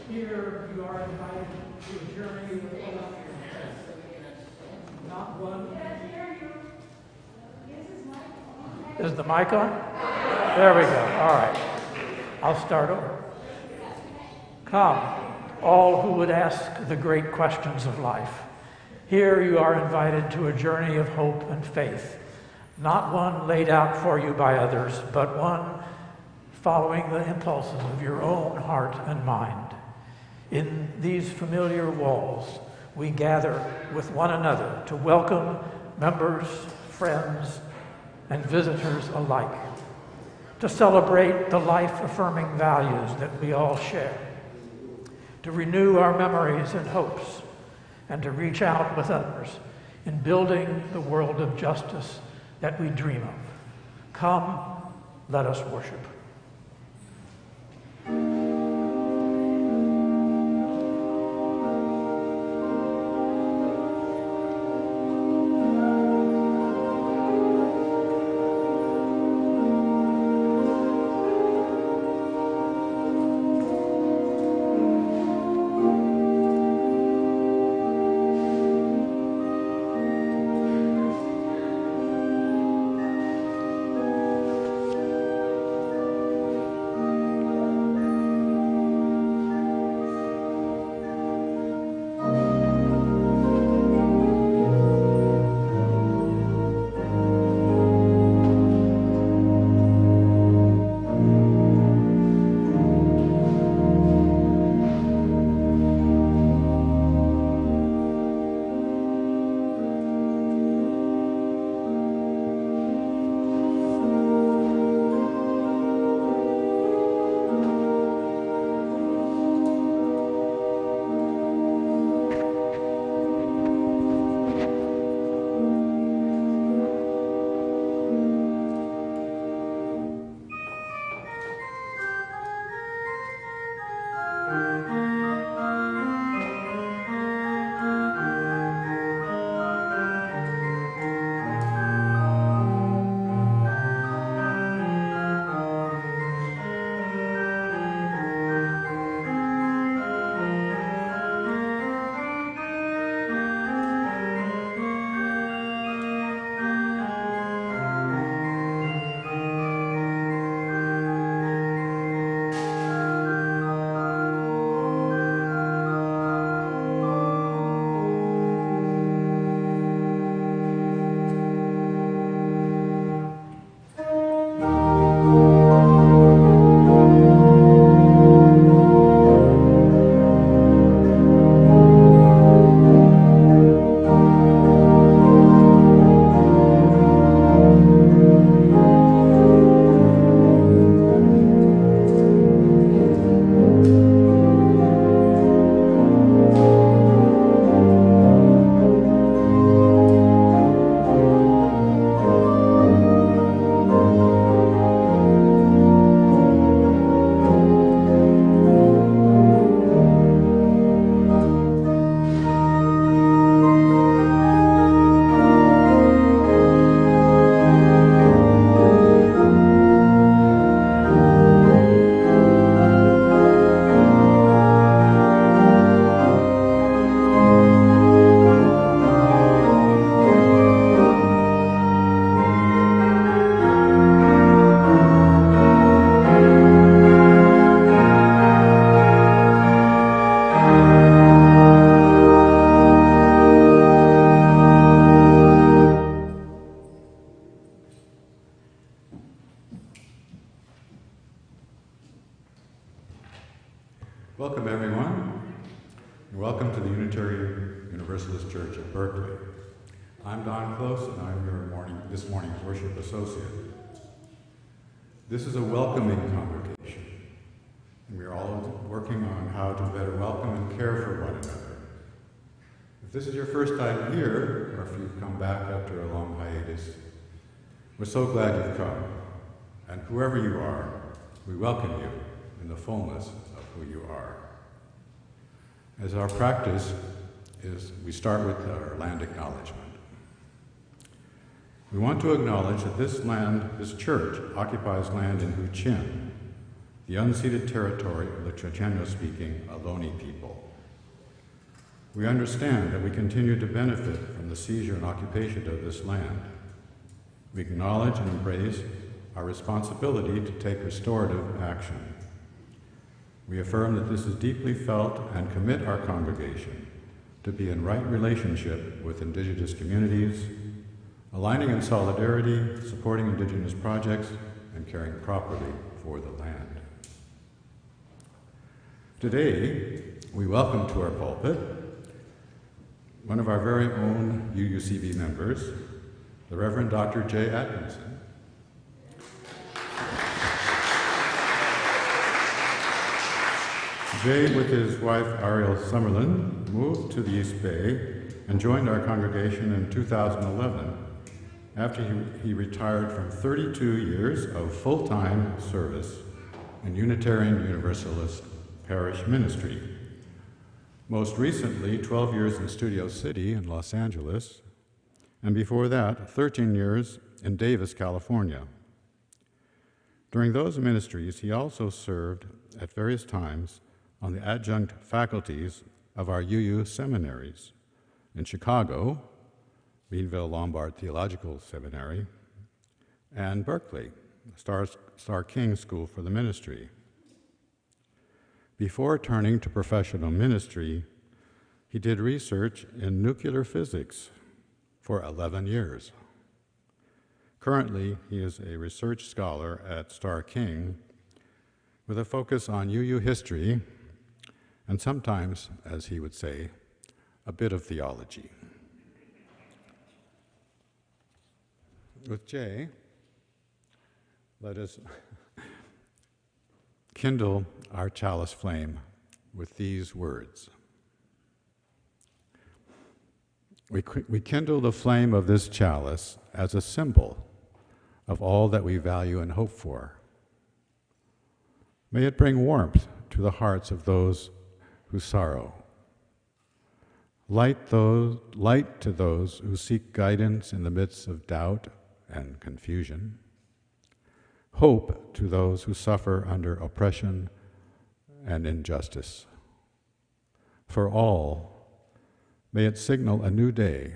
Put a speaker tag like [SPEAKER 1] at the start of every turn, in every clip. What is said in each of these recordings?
[SPEAKER 1] Here you are invited to a journey with hope. Not one. Is the mic on? There we go. All right. I'll start over. Come, all who would ask the great questions of life. Here you are invited to a journey of hope and faith, not one laid out for you by others, but one following the impulses of your own heart and mind. In these familiar walls, we gather with one another to welcome members, friends, and visitors alike, to celebrate the life-affirming values that we all share, to renew our memories and hopes, and to reach out with others in building the world of justice that we dream of. Come, let us worship.
[SPEAKER 2] Welcome, everyone, and welcome to the Unitarian Universalist Church of Berkeley. I'm Don Close, and I'm your this morning's worship associate. This is a welcoming congregation, and we're all working on how to better welcome and care for one another. If this is your first time here, or if you've come back after a long hiatus, we're so glad you've come. And whoever you are, we welcome you in the fullness of who you are. As our practice is, we start with our land acknowledgement. We want to acknowledge that this land, this church, occupies land in Huichin, the unceded territory of the Chochenyo-speaking Ohlone people. We understand that we continue to benefit from the seizure and occupation of this land. We acknowledge and embrace our responsibility to take restorative action. We affirm that this is deeply felt and commit our congregation to be in right relationship with Indigenous communities, aligning in solidarity, supporting Indigenous projects, and caring properly for the land. Today, we welcome to our pulpit one of our very own UUCB members, the Reverend Dr. Jay Atkinson. Jay, with his wife Ariel Summerlin, moved to the East Bay and joined our congregation in 2011 after he retired from 32 years of full-time service in Unitarian Universalist parish ministry. Most recently, 12 years in Studio City in Los Angeles, and before that, 13 years in Davis, California. During those ministries, he also served at various times on the adjunct faculties of our UU seminaries in Chicago, Meadville Lombard Theological Seminary, and Berkeley, Star King School for the Ministry. Before turning to professional ministry, he did research in nuclear physics for 11 years. Currently, he is a research scholar at Star King with a focus on UU history and sometimes, as he would say, a bit of theology. With Jay, let us kindle our chalice flame with these words. We kindle the flame of this chalice as a symbol of all that we value and hope for. May it bring warmth to the hearts of those who sorrow. Light to those who seek guidance in the midst of doubt and confusion. Hope to those who suffer under oppression and injustice. For all, may it signal a new day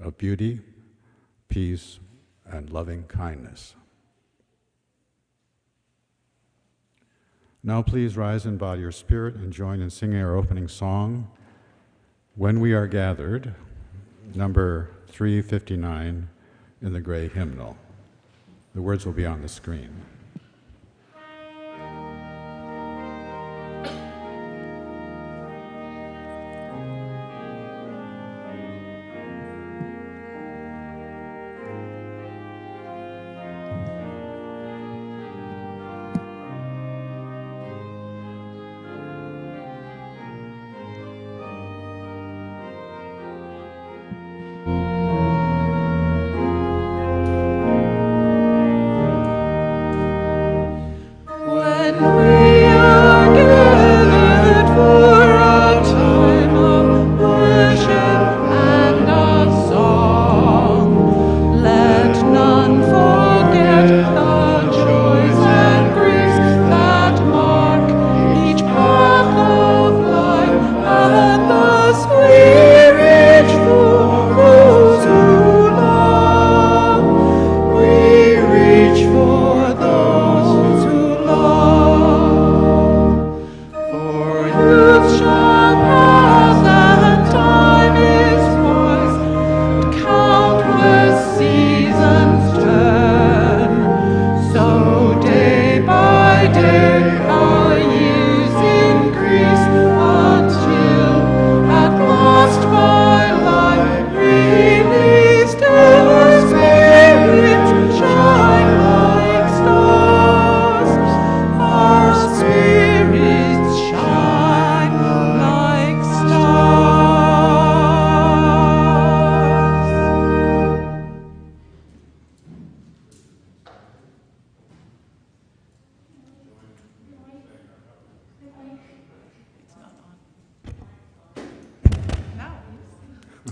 [SPEAKER 2] of beauty, peace, and loving kindness. Now please rise in body or spirit and join in singing our opening song, When We Are Gathered, number 359 in the gray hymnal. The words will be on the screen.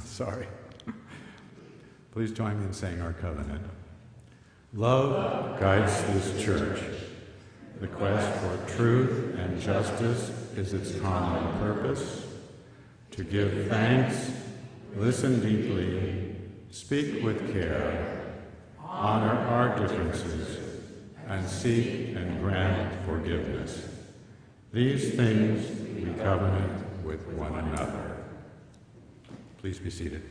[SPEAKER 2] Sorry. Please join me in saying our covenant. Love guides this church. The quest for truth and justice is its common purpose. To give thanks, listen deeply, speak with care, honor our differences, and seek and grant forgiveness. These things we covenant with one another. Please be seated.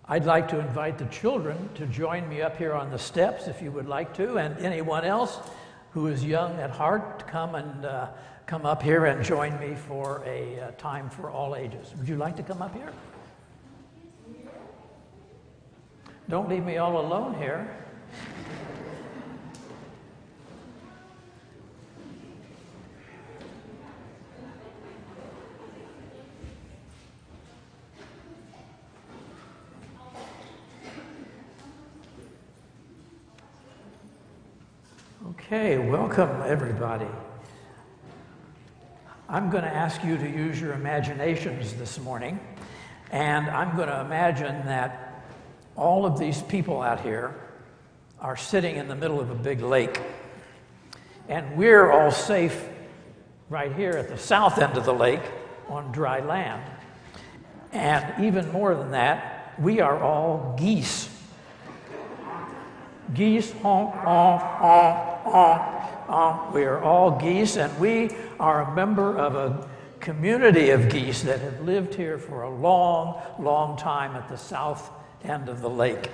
[SPEAKER 1] I'd like to invite the children to join me up here on the steps if you would like to, and anyone else who is young at heart to come up here and join me for a time for all ages. Would you like to come up here? Don't leave me all alone here. Okay, welcome everybody. I'm going to ask you to use your imaginations this morning, and I'm going to imagine that all of these people out here are sitting in the middle of a big lake, and we're all safe right here at the south end of the lake on dry land. And even more than that, we are all geese. Geese, honk, honk, honk, honk, honk. We are all geese, and we are a member of a community of geese that have lived here for a long, long time at the south end of the lake.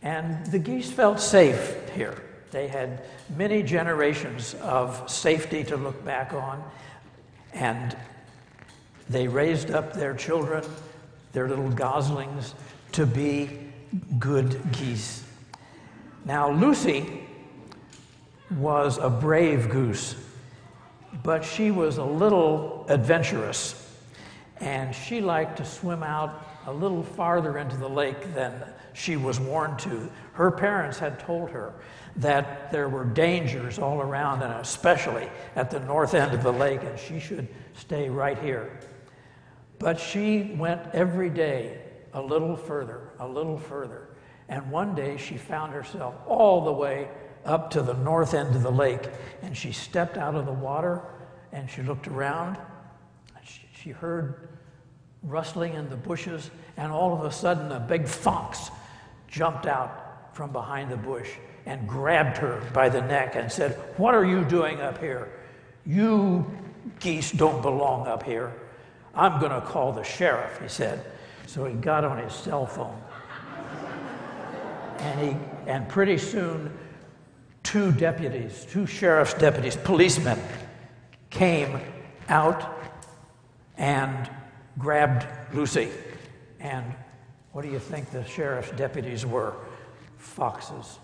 [SPEAKER 1] And the geese felt safe here. They had many generations of safety to look back on, and they raised up their children, their little goslings, to be good geese. Now, Lucy was a brave goose, but she was a little adventurous, and she liked to swim out a little farther into the lake than she was warned to. Her parents had told her that there were dangers all around, and especially at the north end of the lake, and she should stay right here. But she went every day a little further, a little further. And one day she found herself all the way up to the north end of the lake, and she stepped out of the water and she looked around. She heard rustling in the bushes, and all of a sudden a big fox jumped out from behind the bush and grabbed her by the neck and said, "What are you doing up here? You geese don't belong up here. I'm going to call the sheriff," he said. So he got on his cell phone. And pretty soon, two sheriff's deputies, policemen, came out and grabbed Lucy. And what do you think the sheriff's deputies were? Foxes.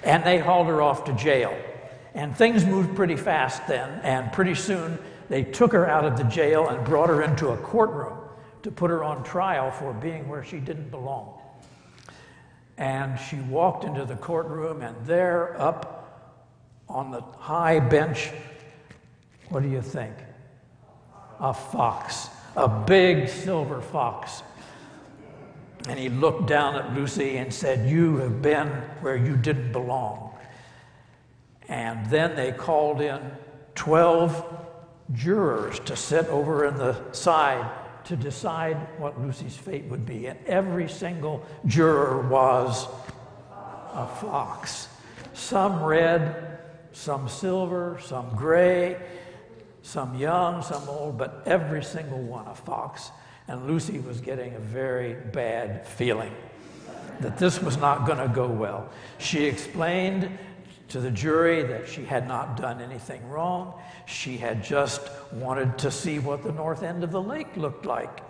[SPEAKER 1] And they hauled her off to jail. And things moved pretty fast then, and pretty soon they took her out of the jail and brought her into a courtroom to put her on trial for being where she didn't belong. And she walked into the courtroom, and there up on the high bench, what do you think? A fox, a big silver fox. And he looked down at Lucy and said, "You have been where you didn't belong." And then they called in 12 jurors to sit over in the side to decide what Lucy's fate would be. And every single juror was a fox. Some red, some silver, some gray, some young, some old, but every single one a fox. And Lucy was getting a very bad feeling that this was not going to go well. She explained to the jury that she had not done anything wrong. She had just wanted to see what the north end of the lake looked like.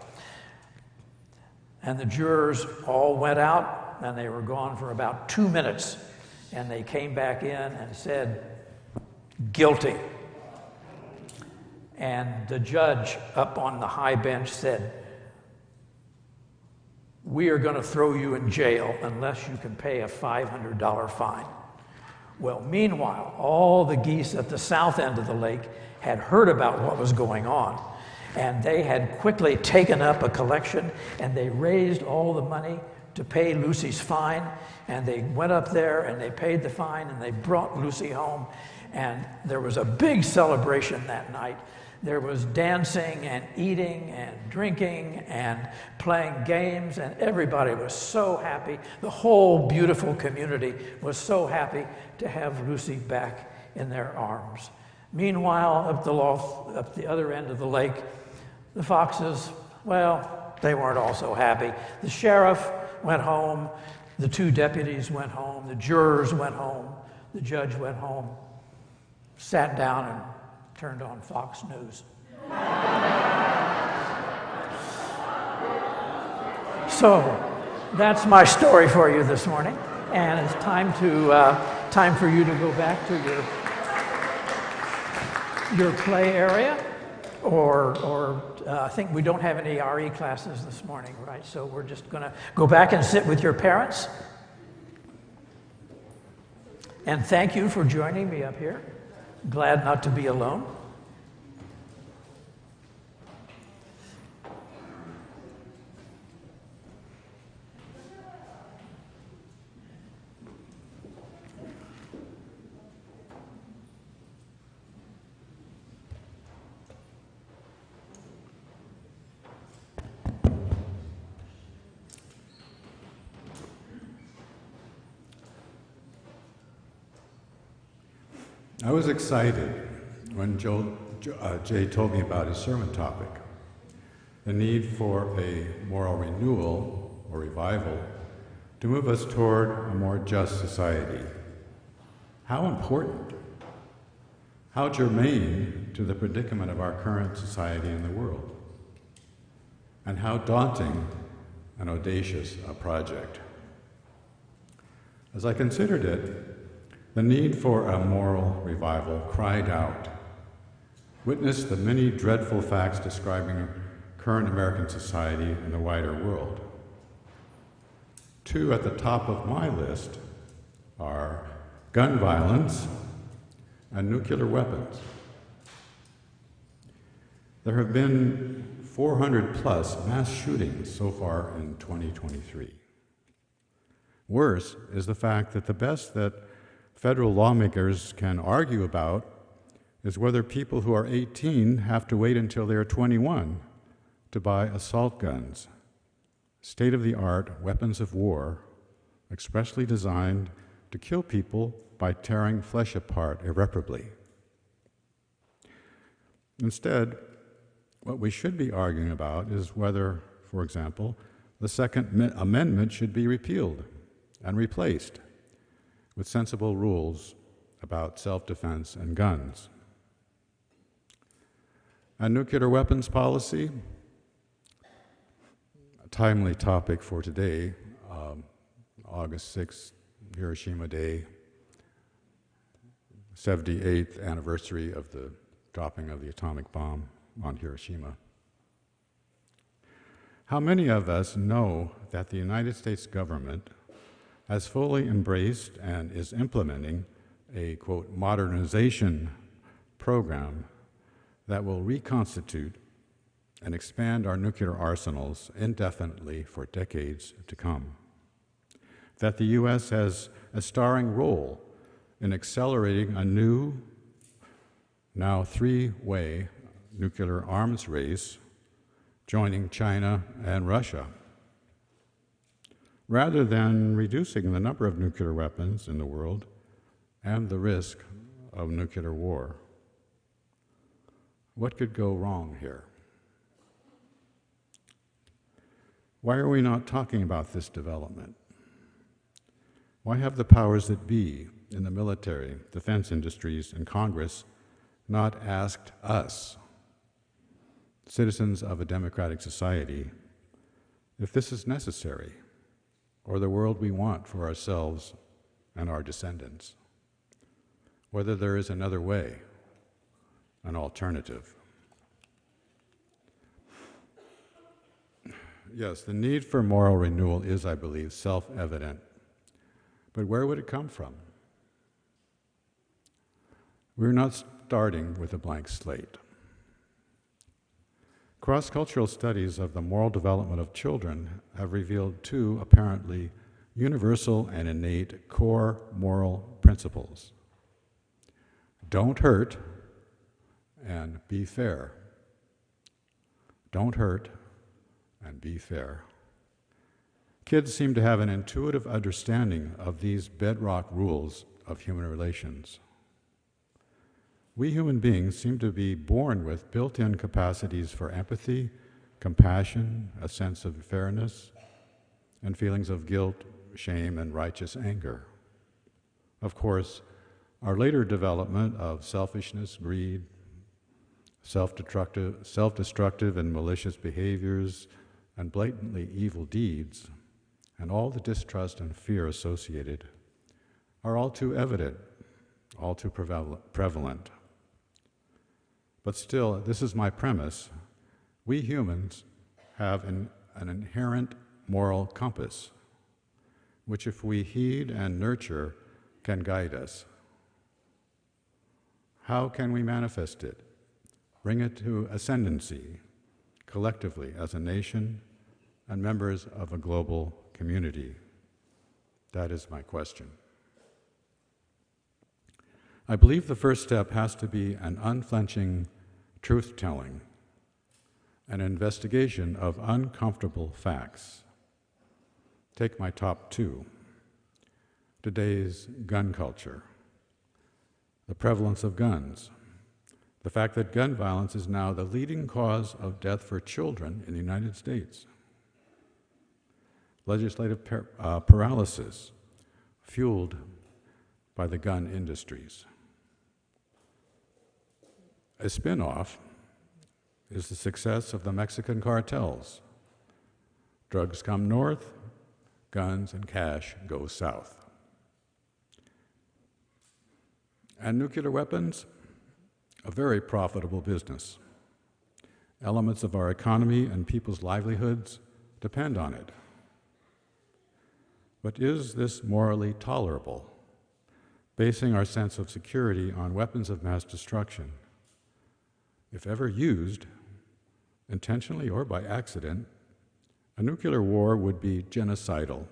[SPEAKER 1] And the jurors all went out, and they were gone for about 2 minutes. And they came back in and said, "Guilty." And the judge up on the high bench said, "We are going to throw you in jail unless you can pay a $500 fine." Well, meanwhile, all the geese at the south end of the lake had heard about what was going on, and they had quickly taken up a collection, and they raised all the money to pay Lucy's fine, and they went up there and they paid the fine, and they brought Lucy home, and there was a big celebration that night. There was dancing and eating and drinking and playing games, and everybody was so happy. The whole beautiful community was so happy to have Lucy back in their arms. Meanwhile, up the other end of the lake, the foxes, well, they weren't all so happy. The sheriff went home, the two deputies went home, the jurors went home, the judge went home, sat down and turned on Fox News. So that's my story for you this morning, and it's time for you to go back to your play area, or I think we don't have any RE classes this morning, right? So we're just going to go back and sit with your parents. And thank you for joining me up here. Glad not to be alone.
[SPEAKER 2] I was excited when Jay told me about his sermon topic, the need for a moral renewal or revival to move us toward a more just society. How important, how germane to the predicament of our current society and the world, and how daunting and audacious a project. As I considered it, the need for a moral revival cried out. Witness the many dreadful facts describing current American society and the wider world. Two at the top of my list are gun violence and nuclear weapons. There have been 400 plus mass shootings so far in 2023. Worse is the fact that the best that federal lawmakers can argue about is whether people who are 18 have to wait until they are 21 to buy assault guns, state-of-the-art weapons of war expressly designed to kill people by tearing flesh apart irreparably. Instead, What we should be arguing about is whether, for example, the Second Amendment should be repealed and replaced with sensible rules about self-defense and guns. And nuclear weapons policy, a timely topic for today, August 6th, Hiroshima Day, 78th anniversary of the dropping of the atomic bomb on Hiroshima. How many of us know that the United States government has fully embraced and is implementing a, quote, modernization program that will reconstitute and expand our nuclear arsenals indefinitely for decades to come? That the U.S. has a starring role in accelerating a new, now three-way nuclear arms race, joining China and Russia, rather than reducing the number of nuclear weapons in the world and the risk of nuclear war. What could go wrong here? Why are we not talking about this development? Why have the powers that be in the military, defense industries, and Congress not asked us, citizens of a democratic society, if this is necessary, or the world we want for ourselves and our descendants? Whether there is another way, an alternative. Yes, the need for moral renewal is, I believe, self-evident. But where would it come from? We're not starting with a blank slate. Cross-cultural studies of the moral development of children have revealed two apparently universal and innate core moral principles. Don't hurt and be fair. Don't hurt and be fair. Kids seem to have an intuitive understanding of these bedrock rules of human relations. We human beings seem to be born with built-in capacities for empathy, compassion, a sense of fairness, and feelings of guilt, shame, and righteous anger. Of course, our later development of selfishness, greed, self-destructive and malicious behaviors, and blatantly evil deeds, and all the distrust and fear associated, are all too evident, all too prevalent. But still, this is my premise, we humans have an inherent moral compass, which if we heed and nurture, can guide us. How can we manifest it? Bring it to ascendancy, collectively as a nation and members of a global community? That is my question. I believe the first step has to be an unflinching truth-telling, an investigation of uncomfortable facts. Take my top two. Today's gun culture, the prevalence of guns, the fact that gun violence is now the leading cause of death for children in the United States. Legislative paralysis fueled by the gun industries. A spin-off is the success of the Mexican cartels. Drugs come north, guns and cash go south. And nuclear weapons, a very profitable business. Elements of our economy and people's livelihoods depend on it. But is this morally tolerable, basing our sense of security on weapons of mass destruction? If ever used, intentionally or by accident, a nuclear war would be genocidal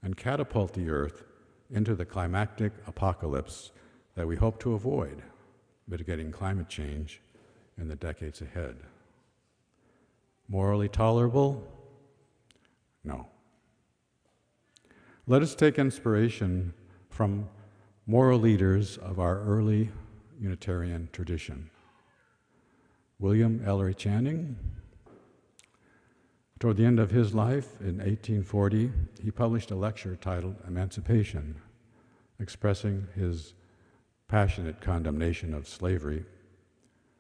[SPEAKER 2] and catapult the Earth into the climactic apocalypse that we hope to avoid, mitigating climate change in the decades ahead. Morally tolerable? No. Let us take inspiration from moral leaders of our early Unitarian tradition. William Ellery Channing. Toward the end of his life, in 1840, he published a lecture titled Emancipation, expressing his passionate condemnation of slavery,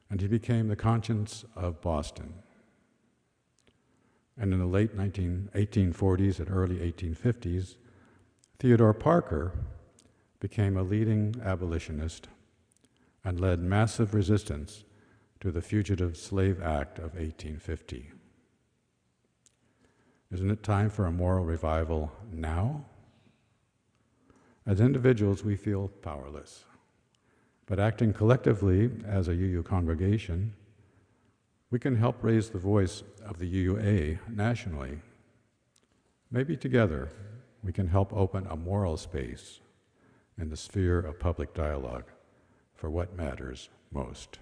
[SPEAKER 2] and he became the conscience of Boston. And in the late 1840s and early 1850s, Theodore Parker became a leading abolitionist and led massive resistance to the Fugitive Slave Act of 1850. Isn't it time for a moral revival now? As individuals, we feel powerless, but acting collectively as a UU congregation, we can help raise the voice of the UUA nationally. Maybe together, we can help open a moral space in the sphere of public dialogue for what matters most.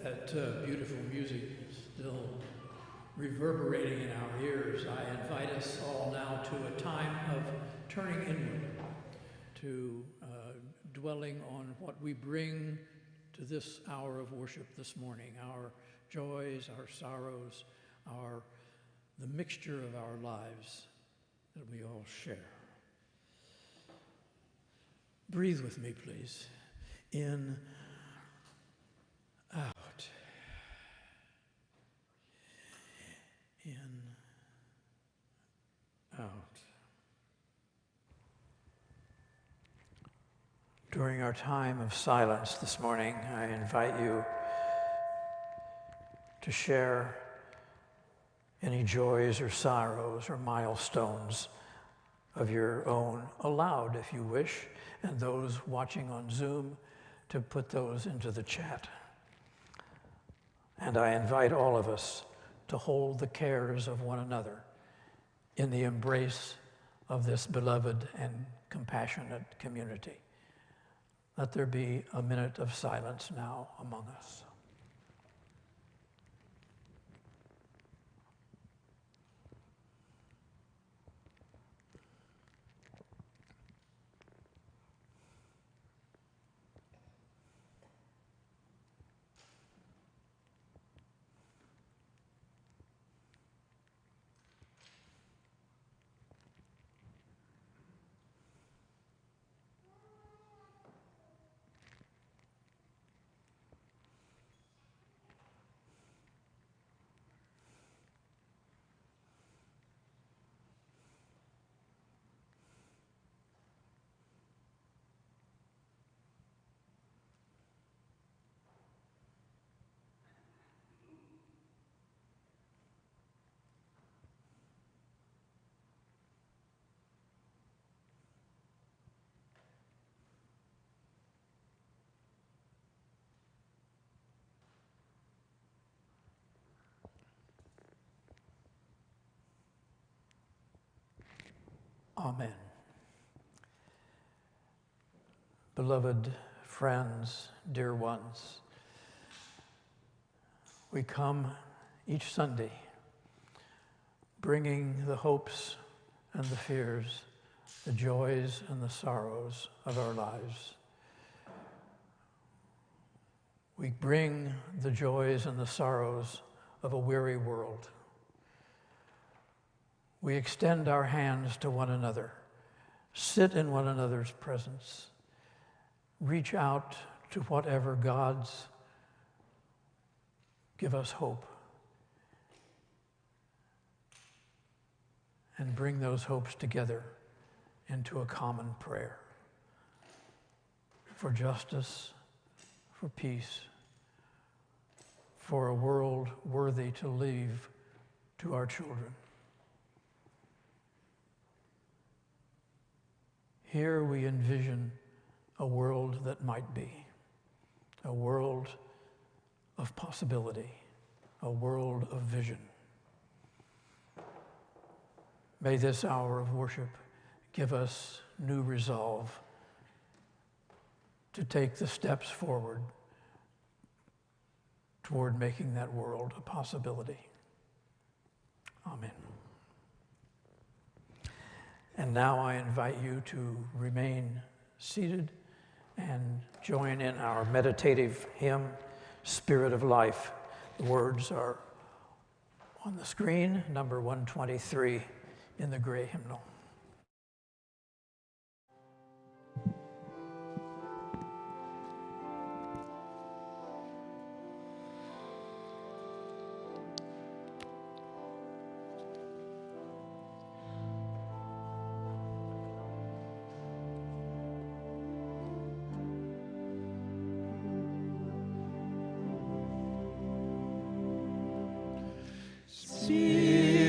[SPEAKER 1] That beautiful music still reverberating in our ears, I invite us all now to a time of turning inward, to dwelling on what we bring to this hour of worship this morning, our joys, our sorrows, the mixture of our lives that we all share. Breathe with me, please. In, out. In, out. During our time of silence this morning, I invite you to share any joys or sorrows or milestones of your own aloud, if you wish, and those watching on Zoom to put those into the chat. And I invite all of us to hold the cares of one another in the embrace of this beloved and compassionate community. Let there be a minute of silence now among us. Amen. Beloved friends, dear ones, we come each Sunday bringing the hopes and the fears, the joys and the sorrows of our lives. We bring the joys and the sorrows of a weary world. We extend our hands to one another, sit in one another's presence, reach out to whatever gods give us hope, and bring those hopes together into a common prayer for justice, for peace, for a world worthy to leave to our children. Here we envision a world that might be, a world of possibility, a world of vision. May this hour of worship give us new resolve to take the steps forward toward making that world a possibility. Amen. And now I invite you to remain seated and join in our meditative hymn, Spirit of Life. The words are on the screen, number 123 in the gray hymnal.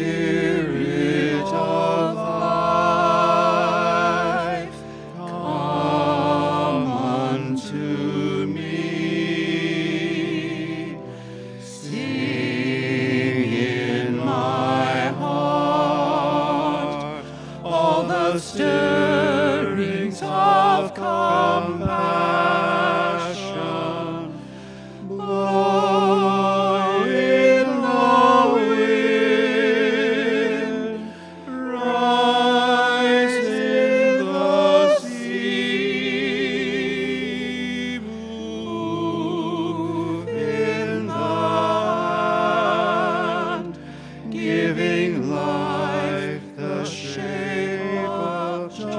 [SPEAKER 3] Spirit of life, come unto me. Sing in my heart all the stirrings of compassion. Blow in the wind, rise in the sea, move in the land, giving life the shape of justice.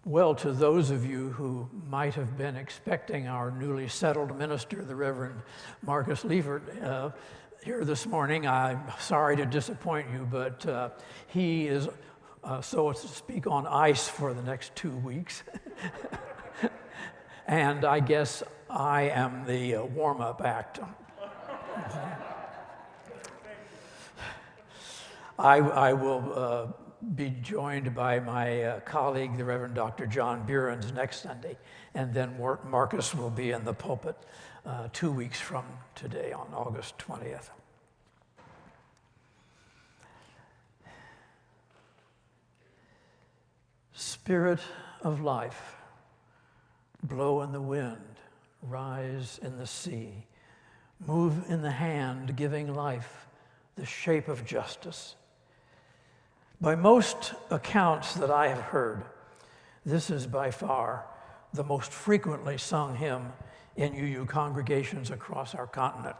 [SPEAKER 1] Well, to those of you who might have been expecting our newly settled minister, the Reverend Marcus Liefert, here this morning, I'm sorry to disappoint you, but he is, so to speak, on ice for the next 2 weeks. And I guess I am the warm-up act. I will be joined by my colleague, the Reverend Dr. John Burens, next Sunday, and then Marcus will be in the pulpit 2 weeks from today on August 20th. Spirit of life, blow in the wind, rise in the sea, move in the hand, giving life the shape of justice. By most accounts that I have heard, this is by far the most frequently sung hymn in UU congregations across our continent.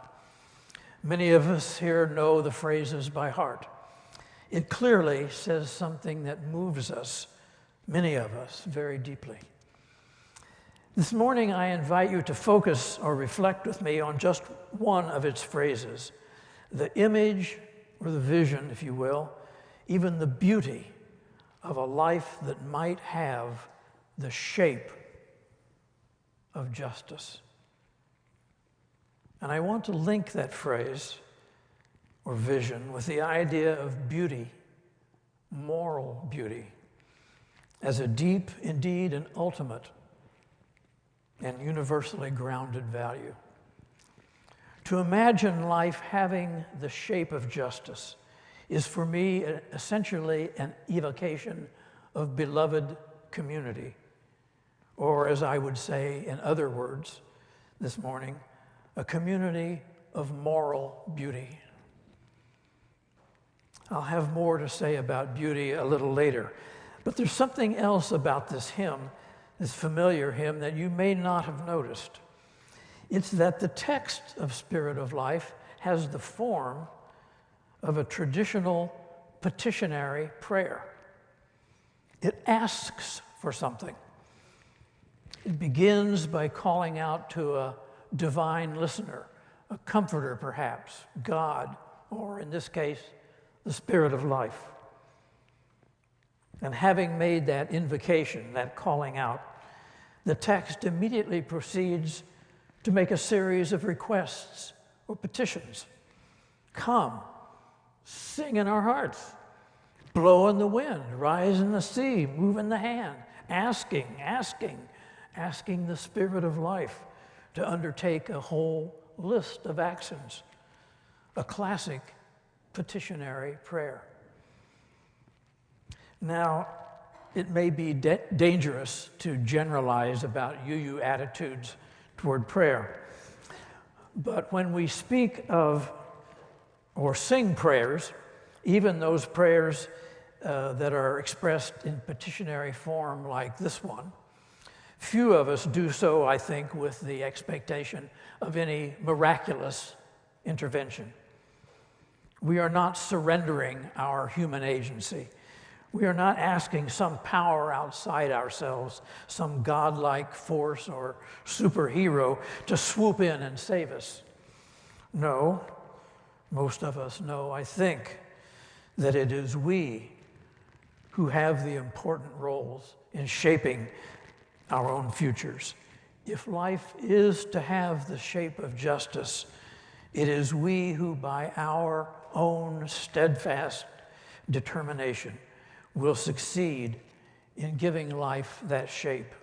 [SPEAKER 1] Many of us here know the phrases by heart. It clearly says something that moves us, many of us, very deeply. This morning, I invite you to focus or reflect with me on just one of its phrases, the image or the vision, if you will, even the beauty of a life that might have the shape of justice. And I want to link that phrase or vision with the idea of beauty, moral beauty, as a deep, indeed an ultimate, and universally grounded value. To imagine life having the shape of justice is for me essentially an evocation of beloved community, or as I would say in other words this morning, a community of moral beauty. I'll have more to say about beauty a little later, but there's something else about this hymn, this familiar hymn, that you may not have noticed. It's that the text of Spirit of Life has the form of a traditional petitionary prayer. It asks for something. It begins by calling out to a divine listener, a comforter perhaps, God, or in this case, the Spirit of Life. And having made that invocation, that calling out, the text immediately proceeds to make a series of requests or petitions. Come, sing in our hearts, blow in the wind, rise in the sea, move in the hand, asking the Spirit of Life to undertake a whole list of actions, a classic petitionary prayer. Now, it may be dangerous to generalize about UU attitudes toward prayer, but when we speak of or sing prayers, even those prayers that are expressed in petitionary form like this one, few of us do so, I think, with the expectation of any miraculous intervention. We are not surrendering our human agency. We are not asking some power outside ourselves, some godlike force or superhero to swoop in and save us. No, most of us know, I think, that it is we who have the important roles in shaping our own futures. If life is to have the shape of justice, it is we who, by our own steadfast determination, will succeed in giving life that shape.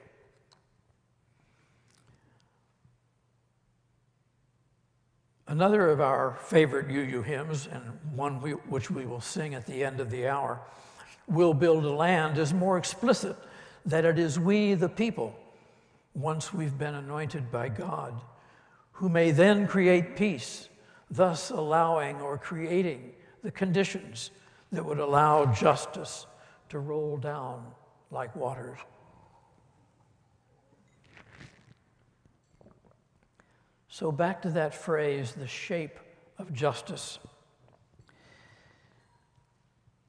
[SPEAKER 1] Another of our favorite UU hymns, and one which we will sing at the end of the hour, We'll Build a Land, is more explicit that it is we, the people, once we've been anointed by God, who may then create peace, thus allowing or creating the conditions that would allow justice to roll down like waters. So back to that phrase, the shape of justice.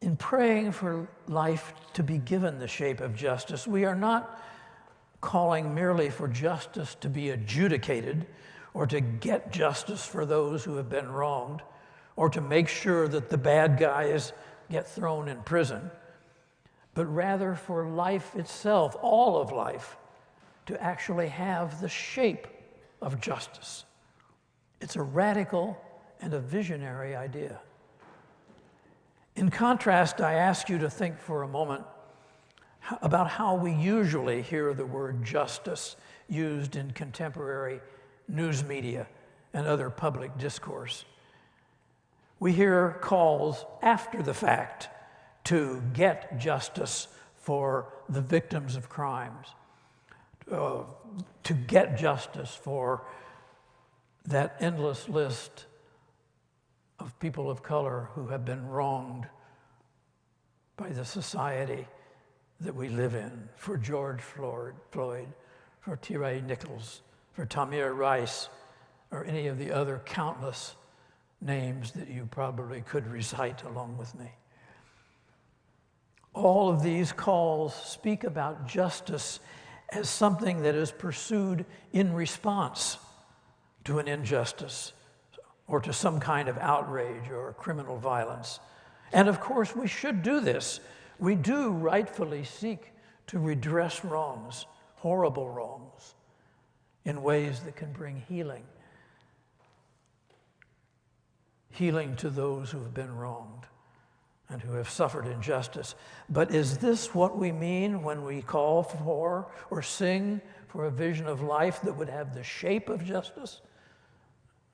[SPEAKER 1] In praying for life to be given the shape of justice, we are not calling merely for justice to be adjudicated or to get justice for those who have been wronged or to make sure that the bad guys get thrown in prison, but rather for life itself, all of life, to actually have the shape of justice. It's a radical and a visionary idea. In contrast, I ask you to think for a moment about how we usually hear the word justice used in contemporary news media and other public discourse. We hear calls after the fact to get justice for the victims of crimes, to get justice for that endless list of people of color who have been wronged by the society that we live in, for George Floyd, for Tyre Nichols, for Tamir Rice, or any of the other countless names that you probably could recite along with me. All of these calls speak about justice as something that is pursued in response to an injustice or to some kind of outrage or criminal violence. And of course, we should do this. We do rightfully seek to redress wrongs, horrible wrongs, in ways that can bring healing to those who have been wronged and who have suffered injustice. But is this what we mean when we call for or sing for a vision of life that would have the shape of justice?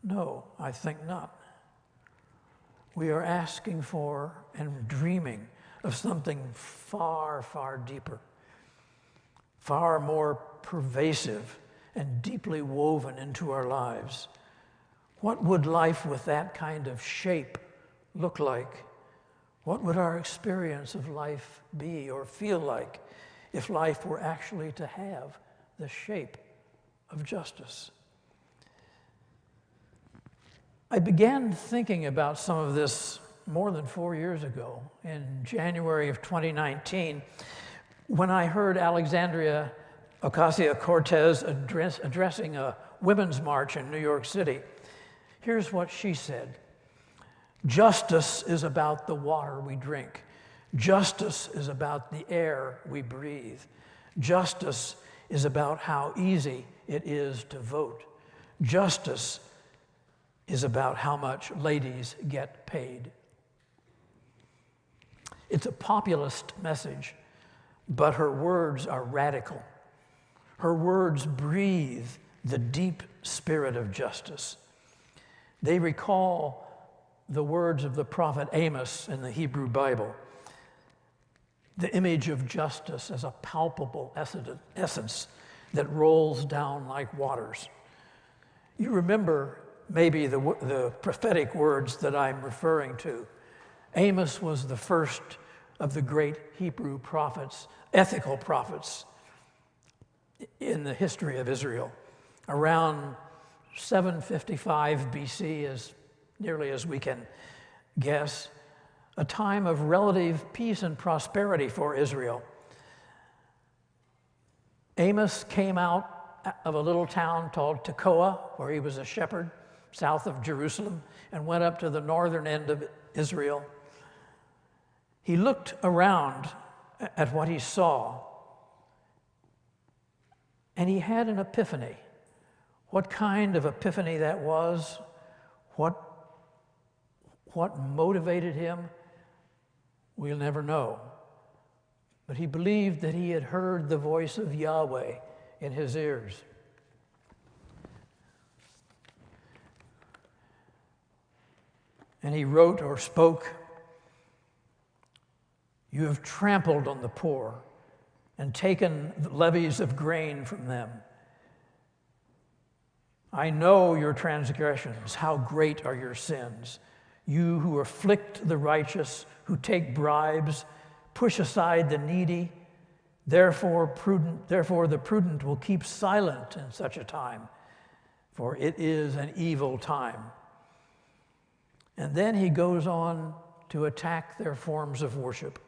[SPEAKER 1] No, I think not. We are asking for and dreaming of something far, far deeper, far more pervasive and deeply woven into our lives. What would life with that kind of shape look like? What would our experience of life be or feel like if life were actually to have the shape of justice? I began thinking about some of this more than 4 years ago, in January of 2019, when I heard Alexandria Ocasio-Cortez addressing a women's march in New York City. Here's what she said: "Justice is about the water we drink. Justice is about the air we breathe. Justice is about how easy it is to vote. Justice is about how much ladies get paid." It's a populist message, but her words are radical. Her words breathe the deep spirit of justice. They recall the words of the prophet Amos in the Hebrew Bible, the image of justice as a palpable essence that rolls down like waters. You remember maybe the prophetic words that I'm referring to. Amos was the first of the great Hebrew prophets, ethical prophets in the history of Israel. Around 755 BC, as nearly as we can guess, a time of relative peace and prosperity for Israel. Amos came out of a little town called Tekoa, where he was a shepherd south of Jerusalem, and went up to the northern end of Israel. He looked around at what he saw, and he had an epiphany. What kind of epiphany that was, what motivated him, we'll never know. But he believed that he had heard the voice of Yahweh in his ears. And he wrote or spoke, "You have trampled on the poor and taken levies of grain from them. I know your transgressions, how great are your sins. You who afflict the righteous, who take bribes, push aside the needy. Therefore the prudent will keep silent in such a time, for it is an evil time." And then he goes on to attack their forms of worship.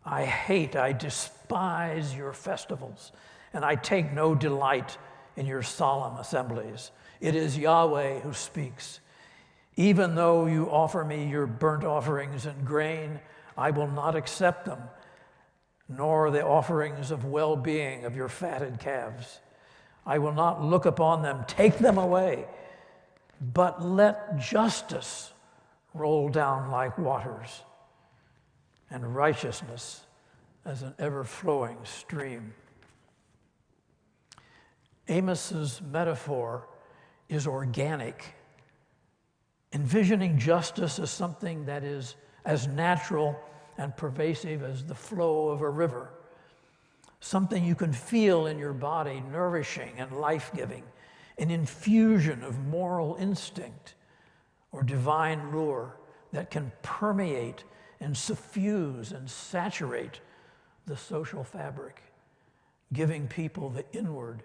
[SPEAKER 1] I despise your festivals, and I take no delight in your solemn assemblies. It is Yahweh who speaks. Even though you offer me your burnt offerings and grain, I will not accept them, nor the offerings of well-being of your fatted calves. I will not look upon them. Take them away. But let justice roll down like waters, and righteousness as an ever-flowing stream. Amos's metaphor is organic, envisioning justice as something that is as natural and pervasive as the flow of a river, something you can feel in your body, nourishing and life-giving, an infusion of moral instinct or divine lure that can permeate and suffuse and saturate the social fabric, giving people the inward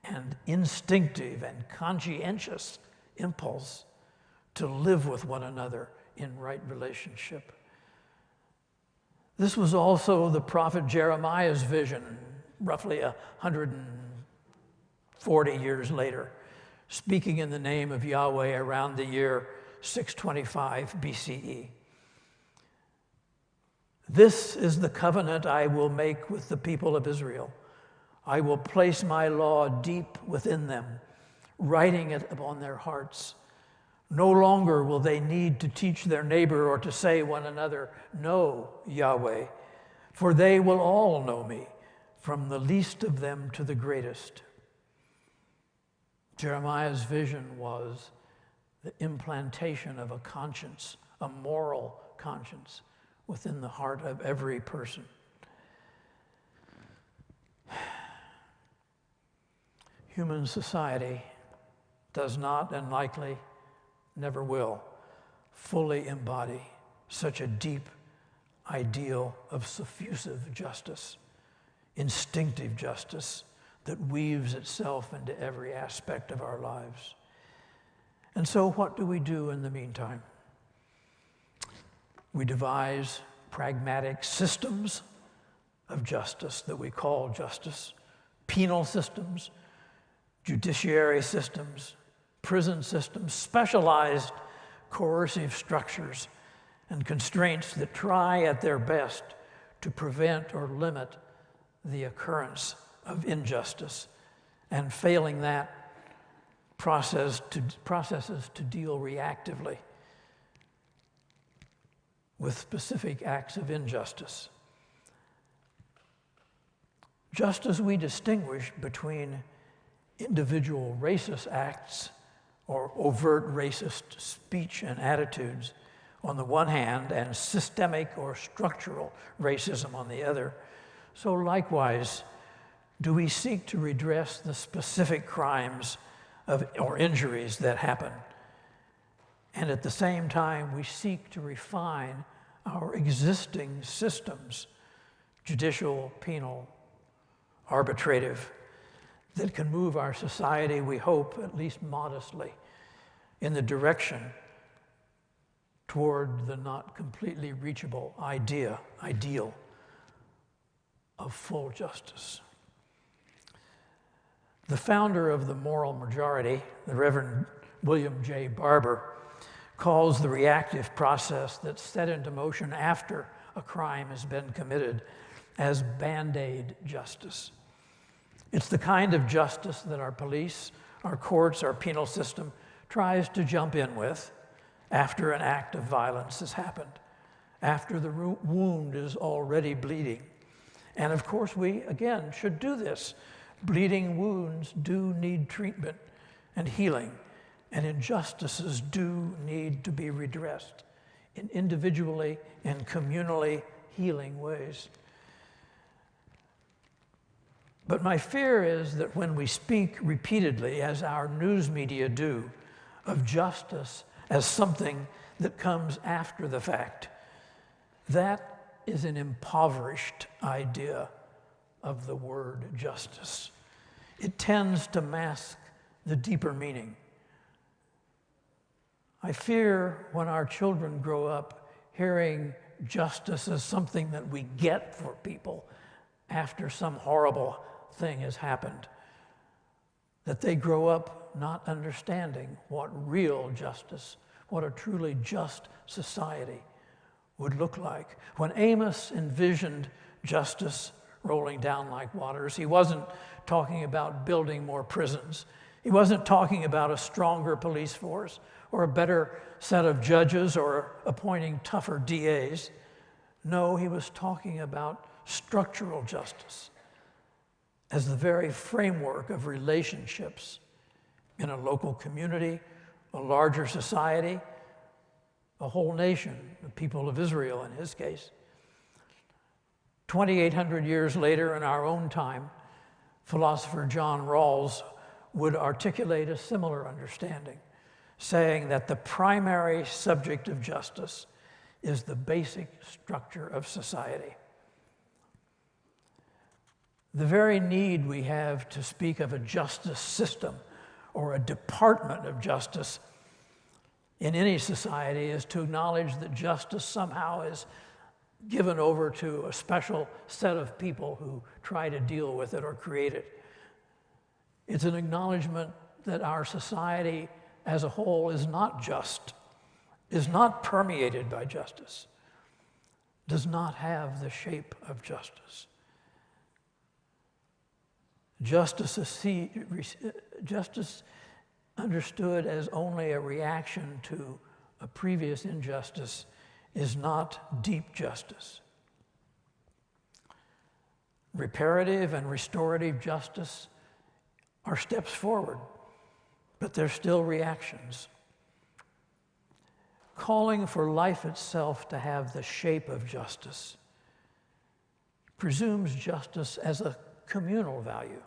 [SPEAKER 1] and instinctive and conscientious impulse to live with one another in right relationship. This was also the prophet Jeremiah's vision, roughly 140 years later, speaking in the name of Yahweh around the year 625 BCE. This is the covenant I will make with the people of Israel. I will place my law deep within them, writing it upon their hearts. No longer will they need to teach their neighbor or to say one another, "Know Yahweh," for they will all know me, from the least of them to the greatest. Jeremiah's vision was the implantation of a conscience, a moral conscience, within the heart of every person. Human society does not, and likely never will, fully embody such a deep ideal of suffusive justice, instinctive justice that weaves itself into every aspect of our lives. And so what do we do in the meantime? We devise pragmatic systems of justice that we call justice, penal systems, judiciary systems, prison systems, specialized coercive structures and constraints that try at their best to prevent or limit the occurrence of injustice, and failing that, processes to deal reactively with specific acts of injustice. Just as we distinguish between individual racist acts or overt racist speech and attitudes on the one hand and systemic or structural racism on the other, so likewise do we seek to redress the specific crimes or injuries that happen. And at the same time, we seek to refine our existing systems, judicial, penal, arbitrative, that can move our society, we hope, at least modestly, in the direction toward the not completely reachable ideal of full justice. The founder of the moral majority, the Reverend William J. Barber, calls the reactive process that's set into motion after a crime has been committed as Band-Aid justice. It's the kind of justice that our police, our courts, our penal system tries to jump in with after an act of violence has happened, after the wound is already bleeding. And of course, we, again, should do this. Bleeding wounds do need treatment and healing, and injustices do need to be redressed in individually and communally healing ways. But my fear is that when we speak repeatedly, as our news media do, of justice as something that comes after the fact, that is an impoverished idea of the word justice. It tends to mask the deeper meaning. I fear when our children grow up hearing justice as something that we get for people after some horrible thing has happened, that they grow up not understanding what real justice, what a truly just society would look like. When Amos envisioned justice rolling down like waters, he wasn't talking about building more prisons. He wasn't talking about a stronger police force or a better set of judges or appointing tougher DAs. No, he was talking about structural justice as the very framework of relationships in a local community, a larger society, a whole nation, the people of Israel in his case. 2,800 years later, in our own time, philosopher John Rawls would articulate a similar understanding, saying that the primary subject of justice is the basic structure of society. The very need we have to speak of a justice system or a department of justice in any society is to acknowledge that justice somehow is given over to a special set of people who try to deal with it or create it. It's an acknowledgement that our society as a whole is not just, is not permeated by justice, does not have the shape of justice. Justice understood as only a reaction to a previous injustice is not deep justice. Reparative and restorative justice are steps forward, but they're still reactions. Calling for life itself to have the shape of justice presumes justice as a communal value.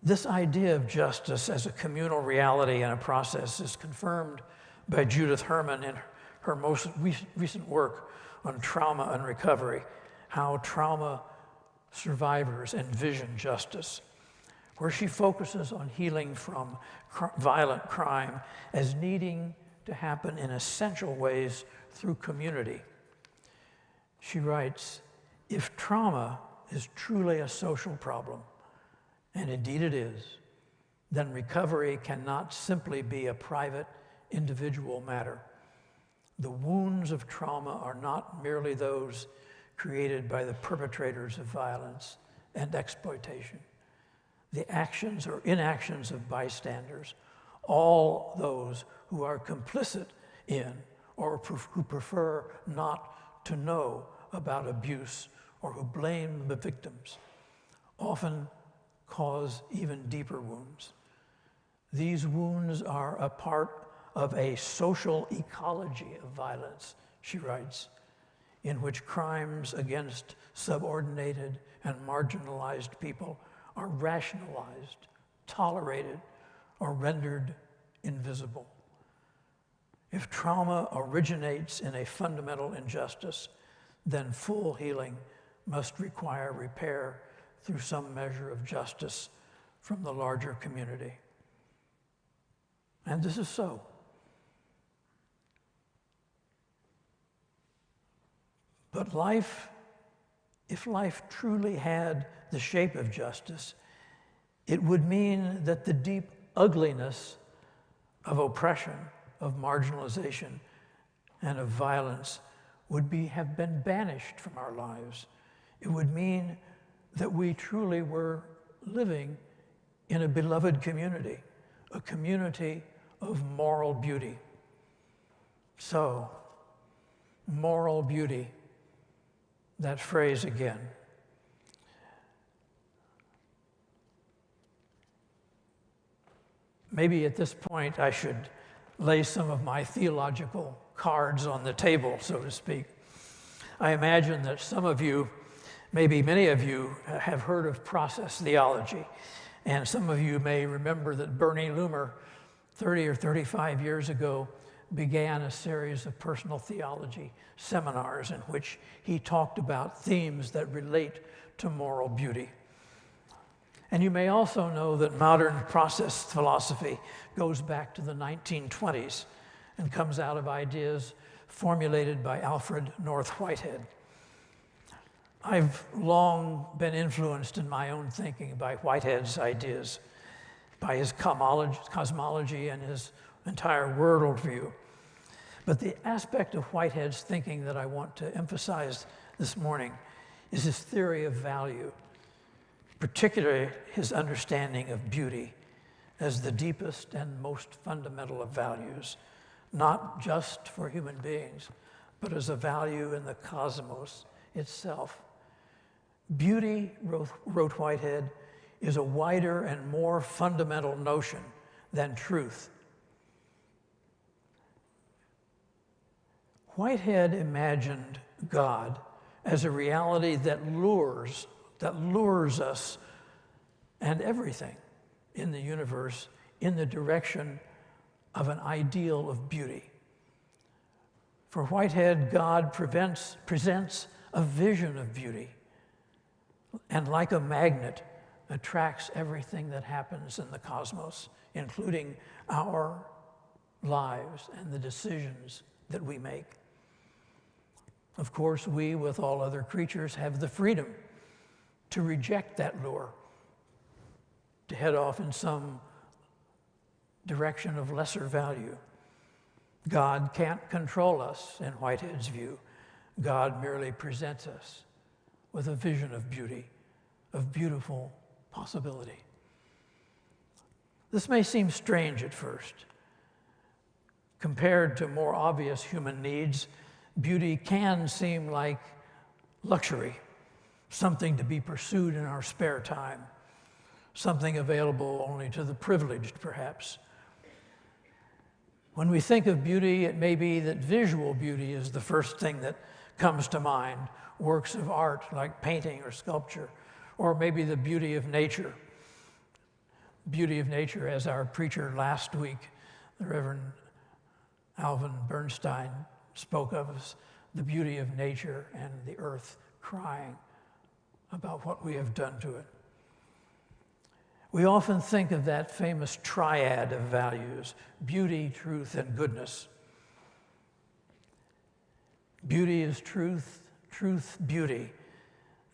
[SPEAKER 1] This idea of justice as a communal reality and a process is confirmed by Judith Herman in her most recent work on trauma and recovery, How Trauma Survivors Envision Justice, where she focuses on healing from violent crime as needing to happen in essential ways through community. She writes, if trauma is truly a social problem, and indeed it is, then recovery cannot simply be a private, individual matter. The wounds of trauma are not merely those created by the perpetrators of violence and exploitation. The actions or inactions of bystanders, all those who are complicit in or who prefer not to know about abuse or who blame the victims, often cause even deeper wounds. These wounds are a part of a social ecology of violence, she writes, in which crimes against subordinated and marginalized people are rationalized, tolerated, or rendered invisible. If trauma originates in a fundamental injustice, then full healing must require repair through some measure of justice from the larger community. And this is so. But life, if life truly had the shape of justice, it would mean that the deep ugliness of oppression, of marginalization, and of violence would have been banished from our lives. It would mean that we truly were living in a beloved community, a community of moral beauty. So, moral beauty, that phrase again. Maybe at this point I should lay some of my theological cards on the table, so to speak. I imagine that some of you, maybe many of you, have heard of process theology. And some of you may remember that Bernie Loomer, 30 or 35 years ago, began a series of personal theology seminars in which he talked about themes that relate to moral beauty. And you may also know that modern process philosophy goes back to the 1920s and comes out of ideas formulated by Alfred North Whitehead. I've long been influenced in my own thinking by Whitehead's ideas, by his cosmology and his entire worldview. But the aspect of Whitehead's thinking that I want to emphasize this morning is his theory of value, particularly his understanding of beauty as the deepest and most fundamental of values, not just for human beings, but as a value in the cosmos itself. Beauty, wrote Whitehead, is a wider and more fundamental notion than truth. Whitehead imagined God as a reality that lures us and everything in the universe in the direction of an ideal of beauty. For Whitehead, God presents a vision of beauty, and like a magnet, attracts everything that happens in the cosmos, including our lives and the decisions that we make. Of course, we, with all other creatures, have the freedom to reject that lure, to head off in some direction of lesser value. God can't control us, in Whitehead's view. God merely presents us with a vision of beauty, of beautiful possibility. This may seem strange at first. Compared to more obvious human needs, beauty can seem like luxury, something to be pursued in our spare time, something available only to the privileged, perhaps. When we think of beauty, it may be that visual beauty is the first thing that comes to mind, works of art like painting or sculpture, or maybe the beauty of nature. Beauty of nature, as our preacher last week, the Reverend Alvin Bernstein, spoke of as the beauty of nature and the earth crying about what we have done to it. We often think of that famous triad of values: beauty, truth, and goodness. Beauty is truth, truth, beauty.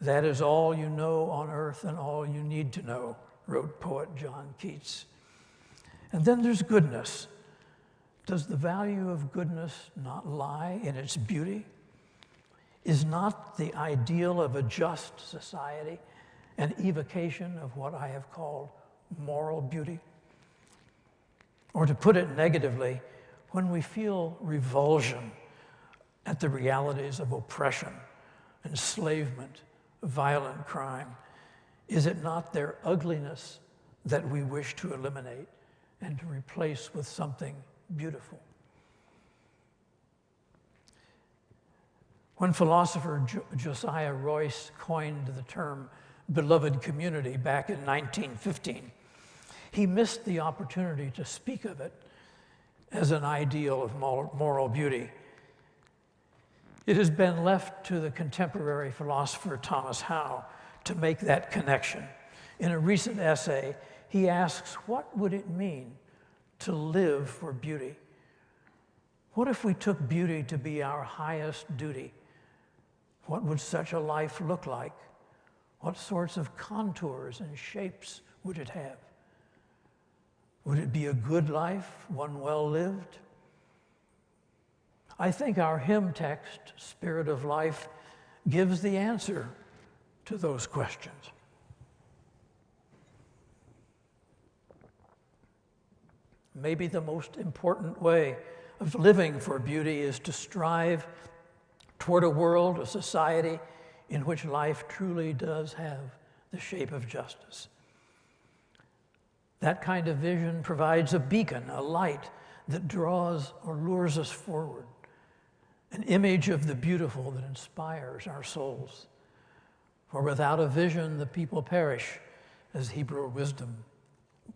[SPEAKER 1] That is all you know on earth and all you need to know, wrote poet John Keats. And then there's goodness. Does the value of goodness not lie in its beauty? Is not the ideal of a just society an evocation of what I have called moral beauty? Or to put it negatively, when we feel revulsion at the realities of oppression, enslavement, violent crime, is it not their ugliness that we wish to eliminate and to replace with something beautiful? When philosopher Josiah Royce coined the term beloved community back in 1915, he missed the opportunity to speak of it as an ideal of moral beauty. It has been left to the contemporary philosopher Thomas Howe to make that connection. In a recent essay, he asks, what would it mean to live for beauty? What if we took beauty to be our highest duty? What would such a life look like? What sorts of contours and shapes would it have? Would it be a good life, one well lived? I think our hymn text, Spirit of Life, gives the answer to those questions. Maybe the most important way of living for beauty is to strive toward a world, a society, in which life truly does have the shape of justice. That kind of vision provides a beacon, a light that draws or lures us forward, an image of the beautiful that inspires our souls. For without a vision, the people perish, as Hebrew wisdom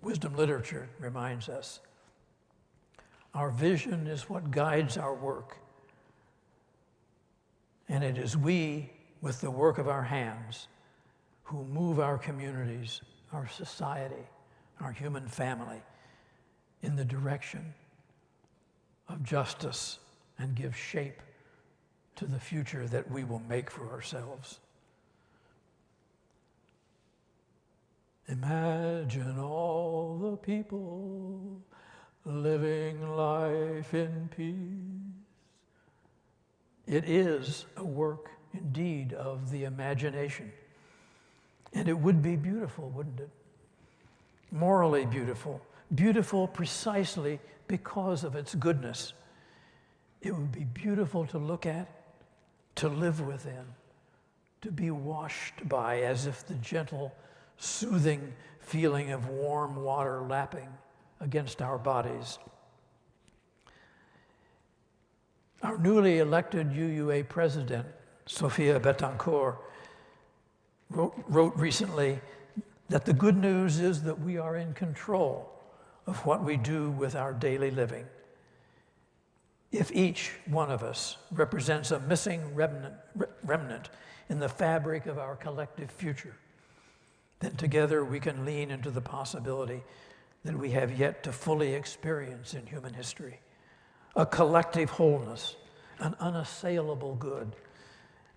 [SPEAKER 1] literature reminds us. Our vision is what guides our work. And it is we, with the work of our hands, who move our communities our society, our human family in the direction of justice and give shape to the future that we will make for ourselves. Imagine all the people living life in peace. It is a work indeed of the imagination. And it would be beautiful, wouldn't it? Morally beautiful. Beautiful precisely because of its goodness. It would be beautiful to look at, to live within, to be washed by, as if the gentle, soothing feeling of warm water lapping against our bodies. Our newly elected UUA president, Sophia Betancourt, wrote recently that the good news is that we are in control of what we do with our daily living. If each one of us represents a missing remnant in the fabric of our collective future, then together we can lean into the possibility that we have yet to fully experience in human history. A collective wholeness, an unassailable good.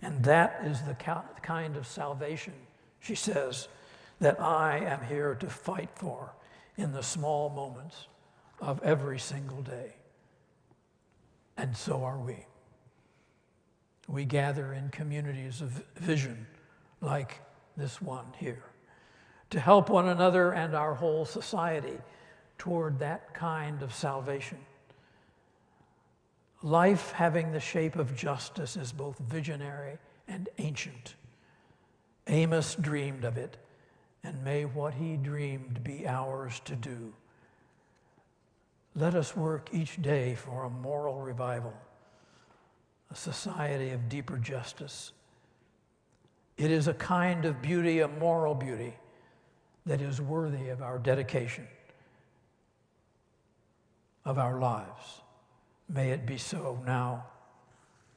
[SPEAKER 1] And that is the kind of salvation, she says, that I am here to fight for in the small moments of every single day. And so are we. We gather in communities of vision like this one here to help one another and our whole society toward that kind of salvation. Life having the shape of justice is both visionary and ancient. Amos dreamed of it, and may what he dreamed be ours to do. Let us work each day for a moral revival, a society of deeper justice. It is a kind of beauty, a moral beauty, that is worthy of our dedication, of our lives. May it be so now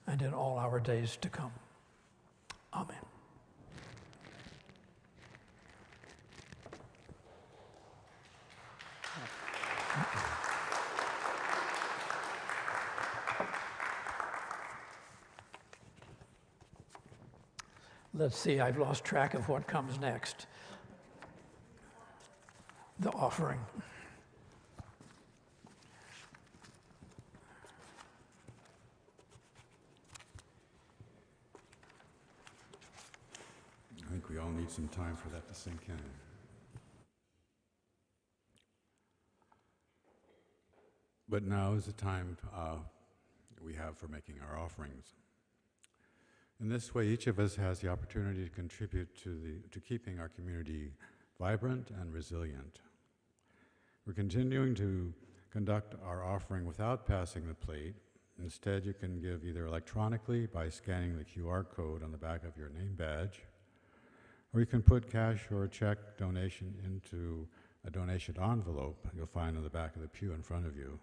[SPEAKER 1] and in all our days to come. Amen. Let's see, I've lost track of what comes next. The offering.
[SPEAKER 2] I think we all need some time for that to sink in. But now is the time we have for making our offerings. In this way, each of us has the opportunity to contribute to keeping our community vibrant and resilient. We're continuing to conduct our offering without passing the plate. Instead, you can give either electronically by scanning the QR code on the back of your name badge, or you can put cash or a check donation into a donation envelope you'll find on the back of the pew in front of you.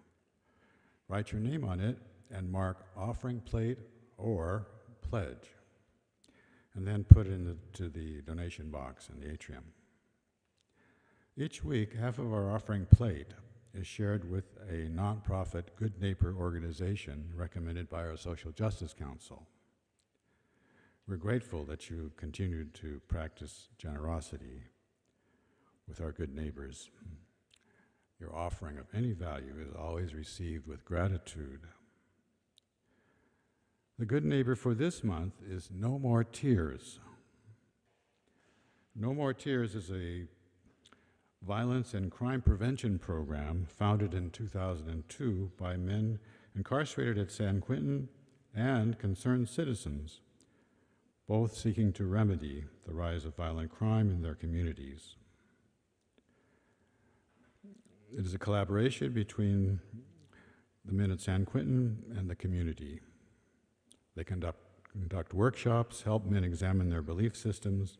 [SPEAKER 2] Write your name on it and mark offering plate or pledge, and then put it into the donation box in the atrium. Each week, half of our offering plate is shared with a nonprofit Good Neighbor organization recommended by our Social Justice Council. We're grateful that you continue to practice generosity with our good neighbors. Your offering of any value is always received with gratitude. The good neighbor for this month is No More Tears. No More Tears is a violence and crime prevention program founded in 2002 by men incarcerated at San Quentin and concerned citizens, both seeking to remedy the rise of violent crime in their communities. It is a collaboration between the men at San Quentin and the community. They conduct workshops, help men examine their belief systems,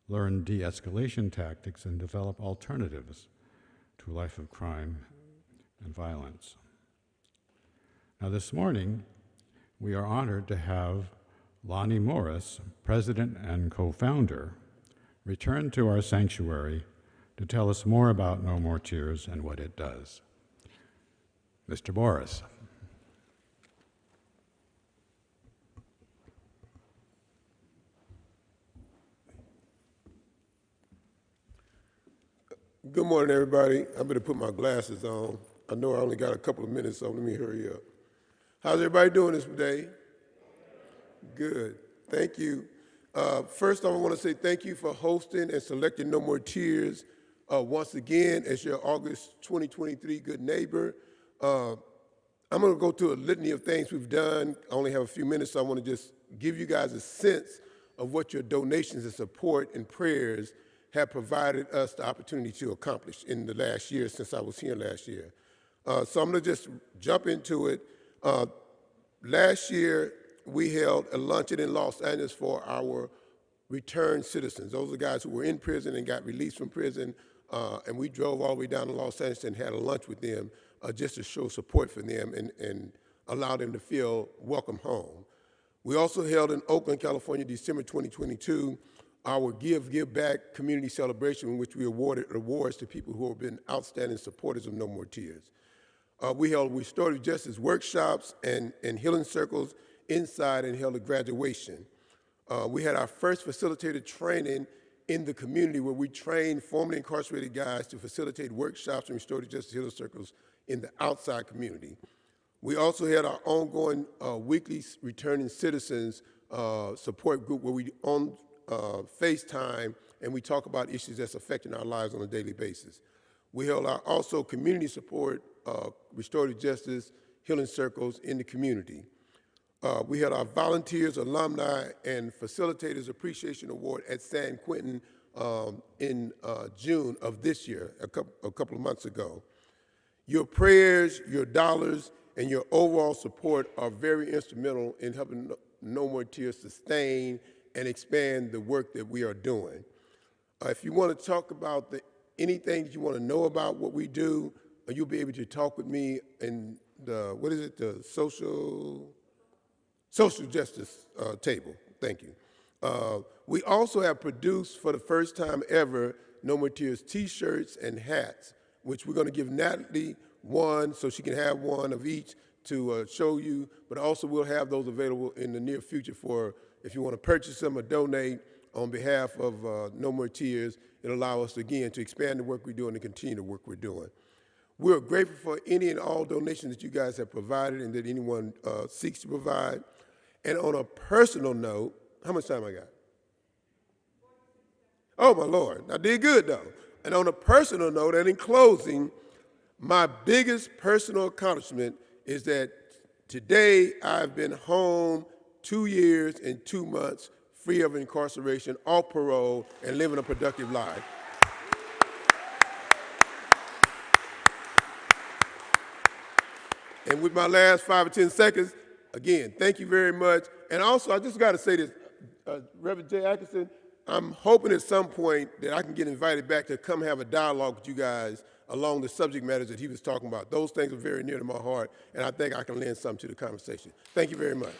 [SPEAKER 2] learn de-escalation tactics, and develop alternatives to a life of crime and violence. Now this morning, we are honored to have Lonnie Morris, president and co-founder, return to our sanctuary to tell us more about No More Tears and what it does. Mr. Boris.
[SPEAKER 4] Good morning, everybody. I better put my glasses on. I know I only got a couple of minutes, so let me hurry up. How's everybody doing this day? Good. Thank you. First, I want to say thank you for hosting and selecting No More Tears once again as your August 2023 good neighbor. I'm going to go through a litany of things we've done. I only have a few minutes, so I want to just give you guys a sense of what your donations and support and prayers have provided us the opportunity to accomplish in the last year since I was here last year. So I'm going to just jump into it. Last year, we held a luncheon in Los Angeles for our returned citizens. Those are guys who were in prison and got released from prison, and we drove all the way down to Los Angeles and had a lunch with them just to show support for them and allow them to feel welcome home. We also held in Oakland, California, December 2022, our Give Back community celebration in which we awarded awards to people who have been outstanding supporters of No More Tears. We held restorative justice workshops and healing circles inside and held a graduation. We had our first facilitated training in the community where we trained formerly incarcerated guys to facilitate workshops and restorative justice healing circles in the outside community. We also had our ongoing weekly returning citizens support group where we on FaceTime and we talk about issues that's affecting our lives on a daily basis. We held our also community support, restorative justice, healing circles in the community. We had our volunteers, alumni, and facilitators appreciation award at San Quentin in June of this year, a couple of months ago. Your prayers, your dollars, and your overall support are very instrumental in helping No More Tears sustain and expand the work that we are doing. If you want to talk about anything that you want to know about what we do, you'll be able to talk with me in the, the social justice table. Thank you. We also have produced for the first time ever No More Tears t-shirts and hats, which we're going to give Natalie one so she can have one of each to show you, but also we'll have those available in the near future for if you want to purchase them or donate on behalf of No More Tears. It'll allow us, again, to expand the work we're doing and continue the work we're doing. We're grateful for any and all donations that you guys have provided and that anyone seeks to provide. And on a personal note, how much time I got? Oh, my Lord. I did good, though. And on a personal note, and in closing, my biggest personal accomplishment is that today I've been home 2 years and 2 months, free of incarceration, off parole, and living a productive life. And with my last 5 or 10 seconds, again, thank you very much. And also, I just got to say this, Reverend J. Atkinson, I'm hoping at some point that I can get invited back to come have a dialogue with you guys along the subject matters that he was talking about. Those things are very near to my heart, and I think I can lend something to the conversation. Thank you very much.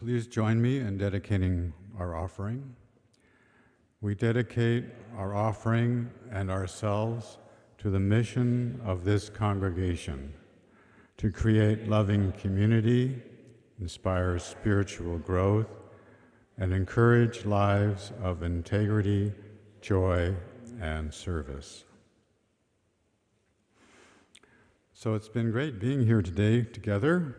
[SPEAKER 2] Please join me in dedicating our offering. We dedicate our offering and ourselves to the mission of this congregation, to create loving community, inspire spiritual growth, and encourage lives of integrity, joy, and service. So it's been great being here today together.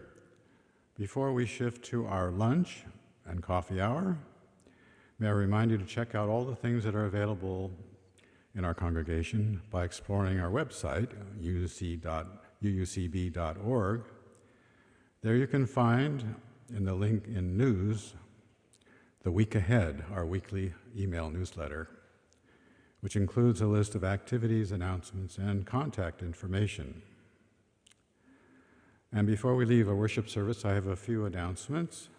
[SPEAKER 2] Before we shift to our lunch and coffee hour, may I remind you to check out all the things that are available in our congregation by exploring our website, uucb.org. There you can find, in the link in News, the Week Ahead, our weekly email newsletter, which includes a list of activities, announcements, and contact information. And before we leave a worship service, I have a few announcements.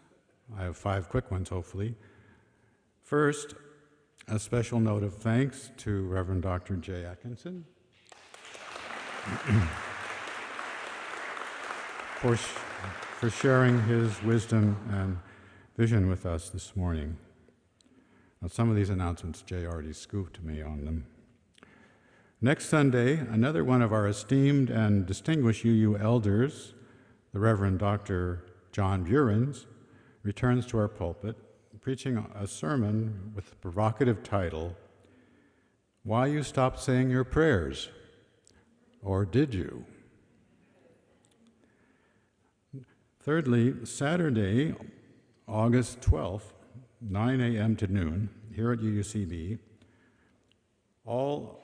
[SPEAKER 2] I have 5 quick ones, hopefully. First, a special note of thanks to Reverend Dr. Jay Atkinson for sharing his wisdom and vision with us this morning. Now, some of these announcements, Jay already scooped me on them. Next Sunday, another one of our esteemed and distinguished UU elders, the Reverend Dr. John Burens, returns to our pulpit, preaching a sermon with the provocative title, Why You Stopped Saying Your Prayers, or Did You? Thirdly, Saturday, August 12th, 9 a.m. to noon, here at UUCB, all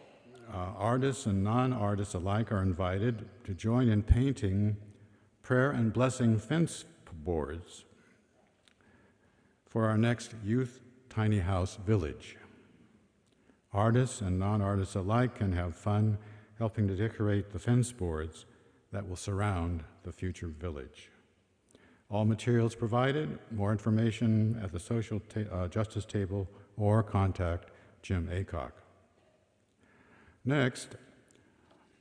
[SPEAKER 2] artists and non-artists alike are invited to join in painting prayer and blessing fence boards for our next Youth Tiny House Village. Artists and non-artists alike can have fun helping to decorate the fence boards that will surround the future village. All materials provided, more information at the social justice table or contact Jim Aycock. Next,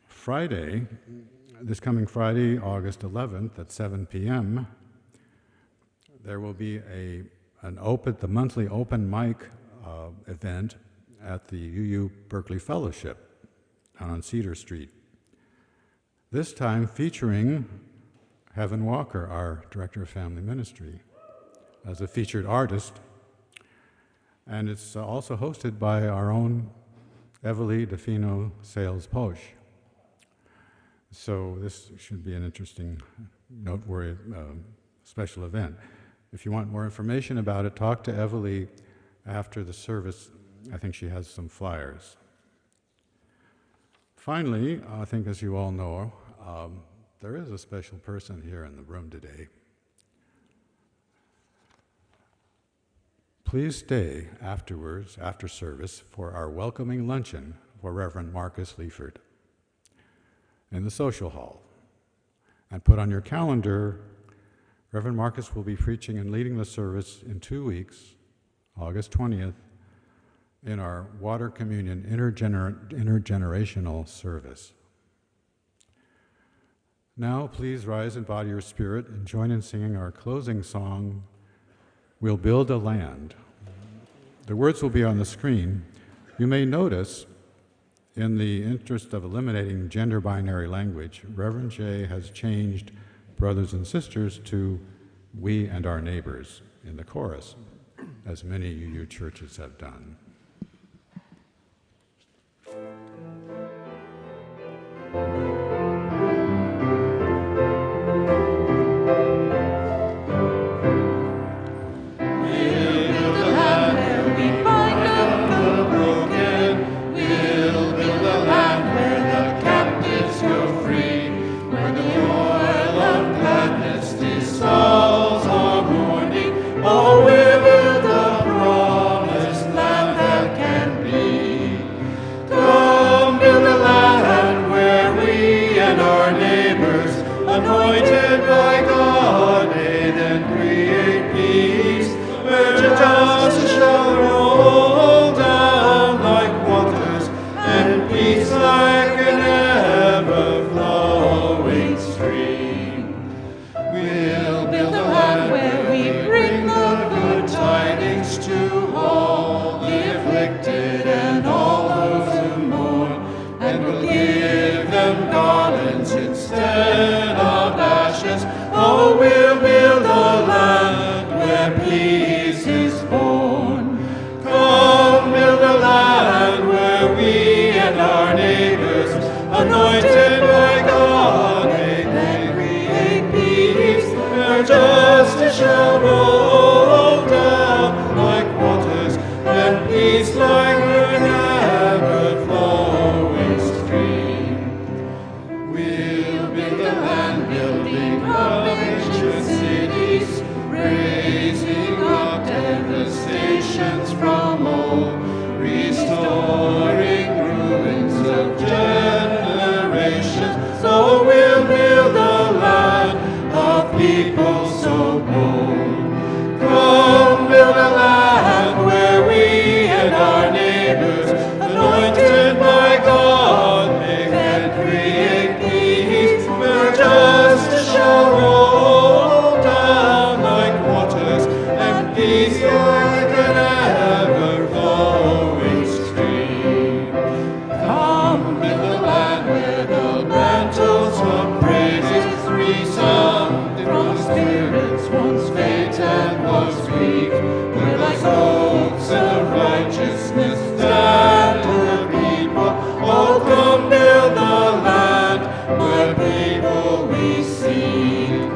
[SPEAKER 2] Friday, this coming Friday, August 11th at 7 p.m., there will be the monthly open mic event at the UU Berkeley Fellowship on Cedar Street. This time featuring Heaven Walker, our Director of Family Ministry, as a featured artist. And it's also hosted by our own Evely DeFino Sales Posh. So this should be an interesting, noteworthy special event. If you want more information about it, talk to Evely after the service. I think she has some flyers. Finally, I think as you all know, there is a special person here in the room today. Please stay afterwards, after service, for our welcoming luncheon for Reverend Marcus Leifert in the social hall. And put on your calendar, Reverend Marcus will be preaching and leading the service in 2 weeks, August 20th, in our Water Communion intergenerational service. Now, please rise in body or spirit and join in singing our closing song, We'll Build a Land. The words will be on the screen. You may notice, in the interest of eliminating gender binary language, Reverend Jay has changed brothers and sisters to we and our neighbors in the chorus, as many UU churches have done.
[SPEAKER 3] Come build a land where we justice shall roll down like waters, and peace like an ever-flowing stream. We'll build the land, building up ancient cities, raising up devastations from old, restoring ruins of generations. So we'll build a land of people so bold. Come build a land where we and our neighbors, anointed by God, make and create peace, where justice shall roll down like waters, and peace like an ever-flowing stream. Come build a land where the mantles of praises resound from spirits once faint and was weak, where like oaks in the righteousness stand the people. Oh, come build the land where people we seek.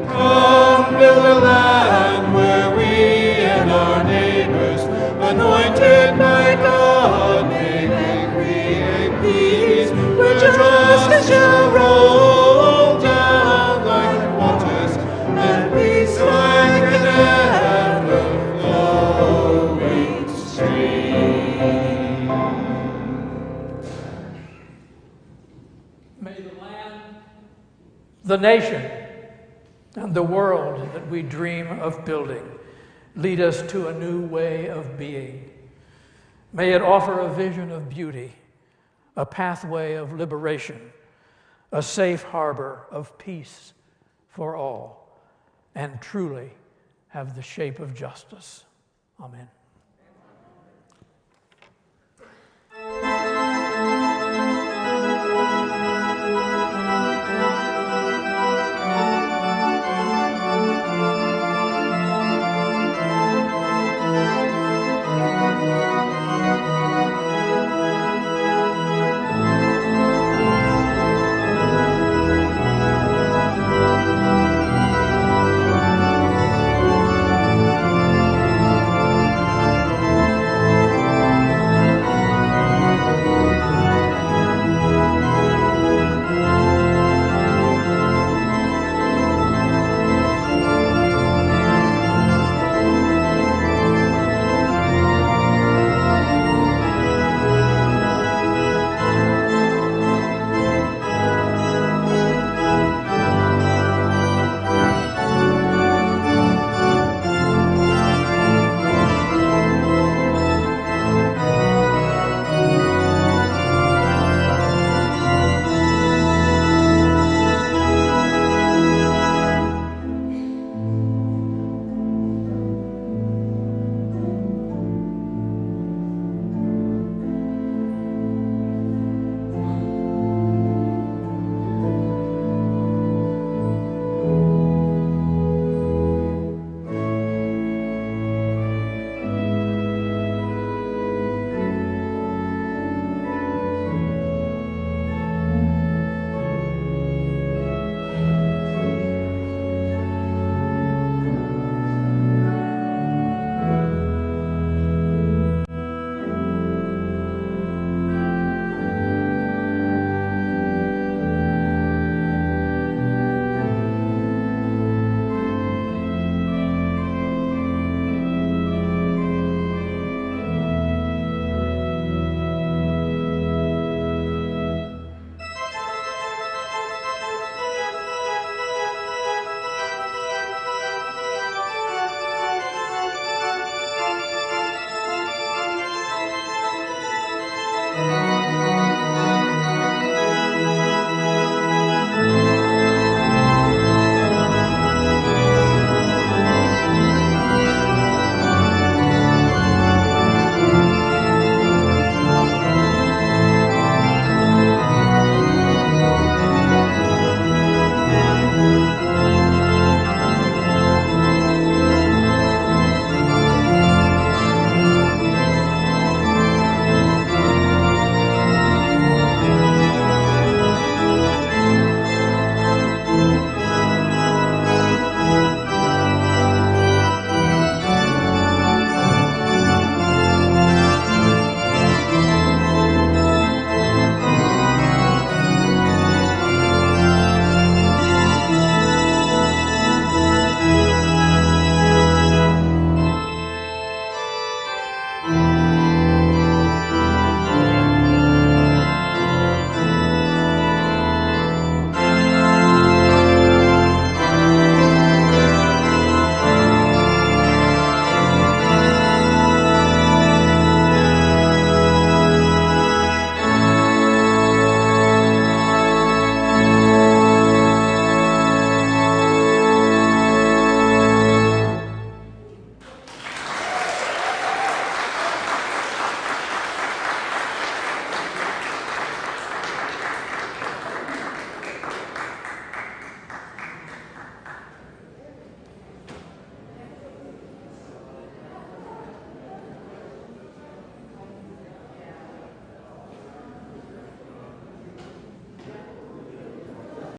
[SPEAKER 3] Come build a land where we and our neighbors, anointed by God, may create peace, where justice shall roll down like waters, and peace like an ever-flowing stream.
[SPEAKER 1] May the land, the nation, and the world that we dream of building lead us to a new way of being. May it offer a vision of beauty, a pathway of liberation, a safe harbor of peace for all, and truly have the shape of justice. Amen.